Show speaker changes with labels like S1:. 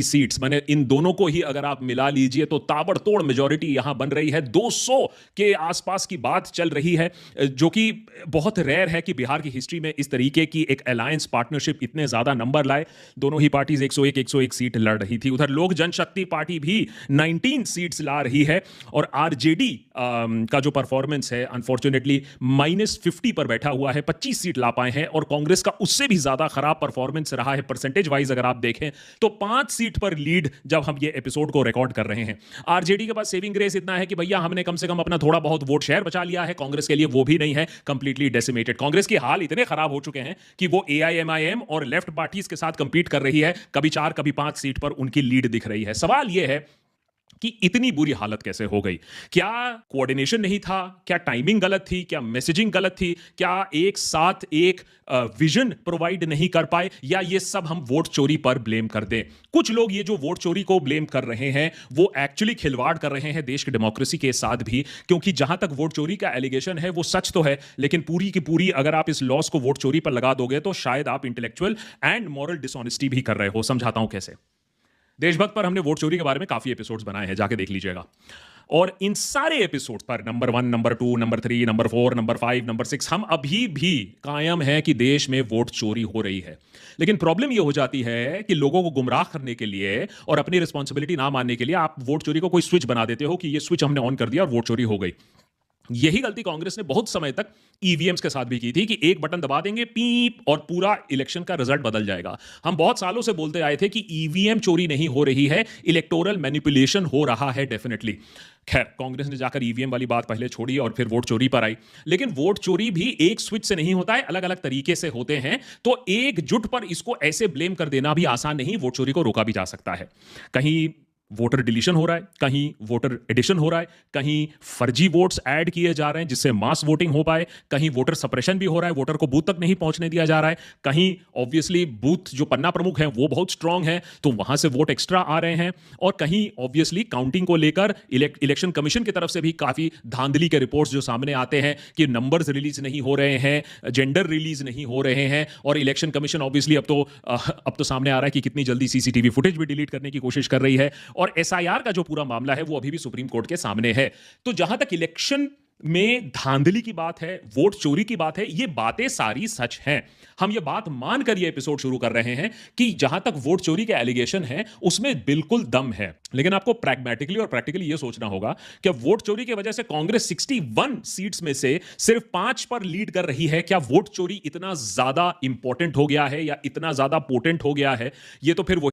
S1: Seats, मैंने इन दोनों को ही अगर आप मिला लीजिए तो ताबड़तोड़ मेजॉरिटी यहां बन रही है। 200 के आसपास की बात चल रही है, जो कि बहुत रेयर है कि बिहार की हिस्ट्री में इस तरीके की एक अलायंस पार्टनरशिप इतने ज्यादा नंबर लाए। दोनों ही पार्टीज 101 सीट लड़ रही थी। उधर लोक जनशक्ति पार्टी भी 19 सीट्स ला रही है और आरजेडी का जो परफॉर्मेंस है अनफॉर्चुनेटली -50 पर बैठा हुआ है, 25 सीट ला पाए हैं। और कांग्रेस का उससे भी ज्यादा खराब परफॉर्मेंस रहा है परसेंटेज वाइज अगर आप देखें तो 5 सीट पर लीड जब हम ये एपिसोड को रिकॉर्ड कर रहे हैं। आरजेडी के पास सेविंग ग्रेस इतना है कि भैया हमने कम से कम अपना थोड़ा बहुत वोट शेयर बचा लिया है, कांग्रेस के लिए वो भी नहीं है, कंप्लीटली डेसिमेटेड। कांग्रेस के हाल इतने खराब हो चुके हैं कि वो एआईएमआईएम और लेफ्ट पार्टीज के साथ कंपीट कर रही है, कभी 4 कभी 5 सीट पर उनकी लीड दिख रही है। सवाल यह है कि इतनी बुरी हालत कैसे हो गई? क्या कोऑर्डिनेशन नहीं था? क्या टाइमिंग गलत थी? क्या मैसेजिंग गलत थी? क्या एक साथ एक विजन प्रोवाइड नहीं कर पाए? या ये सब हम वोट चोरी पर ब्लेम कर दें? कुछ लोग ये जो वोट चोरी को ब्लेम कर रहे हैं वो एक्चुअली खिलवाड़ कर रहे हैं देश की डेमोक्रेसी के साथ भी, क्योंकि जहां तक वोट चोरी का एलिगेशन है वो सच तो है, लेकिन पूरी की पूरी अगर आप इस लॉस को वोट चोरी पर लगा दोगे तो शायद आप इंटेलेक्चुअल एंड मॉरल डिसऑनेस्टी भी कर रहे हो। समझाता हूं कैसे। देशभक्त पर हमने वोट चोरी के बारे में काफी एपिसोड्स बनाए हैं, जाके देख लीजिएगा। और इन सारे एपिसोड पर number 1, number 2, number 3, number 4, number 5, number 6 हम अभी भी कायम है कि देश में वोट चोरी हो रही है। लेकिन प्रॉब्लम यह हो जाती है कि लोगों को गुमराह करने के लिए और अपनी रिस्पॉन्सिबिलिटी ना मानने के लिए आप वोट चोरी को कोई स्विच बना देते हो कि ये स्विच हमने ऑन कर दिया और वोट चोरी हो गई। यही गलती कांग्रेस ने बहुत समय तक ईवीएम्स के साथ भी की थी कि एक बटन दबा देंगे पीप और पूरा इलेक्शन का रिजल्ट बदल जाएगा। हम बहुत सालों से बोलते आए थे कि ईवीएम चोरी नहीं हो रही है, इलेक्टोरल मैनिपुलेशन हो रहा है डेफिनेटली। खैर, कांग्रेस ने जाकर ईवीएम वाली बात पहले छोड़ी और फिर वोट चोरी पर आई। लेकिन वोट चोरी भी एक स्विच से नहीं होता है, अलग अलग तरीके से होते हैं। तो एकजुट पर इसको ऐसे ब्लेम कर देना भी आसान नहीं। वोट चोरी को रोका भी जा सकता है। कहीं वोटर डिलीशन हो रहा है, कहीं वोटर एडिशन हो रहा है, कहीं फर्जी वोट्स ऐड किए जा रहे हैं जिससे मास वोटिंग हो पाए, कहीं वोटर सप्रेशन भी हो रहा है, वोटर को बूथ तक नहीं पहुंचने दिया जा रहा है, कहीं ऑब्वियसली बूथ जो पन्ना प्रमुख हैं वो बहुत स्ट्रांग है तो वहां से वोट एक्स्ट्रा आ रहे हैं, और कहीं ऑब्वियसली काउंटिंग को लेकर इलेक्शन कमीशन की तरफ से भी काफी धांधली के रिपोर्ट्स जो सामने आते हैं कि नंबर्स रिलीज नहीं हो रहे हैं, जेंडर रिलीज नहीं हो रहे हैं, और इलेक्शन कमीशन ऑब्वियसली अब तो सामने आ रहा है कि कितनी जल्दी सीसीटीवी फुटेज भी डिलीट करने की कोशिश कर रही है। और एसआईआर का जो पूरा मामला है वो अभी भी सुप्रीम कोर्ट के सामने है। तो जहां तक इलेक्शन में धांधली की बात है, वोट चोरी की बात है, ये बातें सारी सच हैं। हम ये बात मानकर ये एपिसोड शुरू कर रहे हैं कि जहां तक वोट चोरी के एलिगेशन है उसमें बिल्कुल दम है। लेकिन आपको प्रैग्मेटिकली और प्रैक्टिकली ये सोचना होगा कि वोट चोरी की वजह से कांग्रेस 61 सीट्स में से सिर्फ 5 पर लीड कर रही है। क्या वोट चोरी इतना ज्यादा इंपॉर्टेंट हो गया है या इतना ज्यादा पोटेंट हो गया है? ये तो फिर वो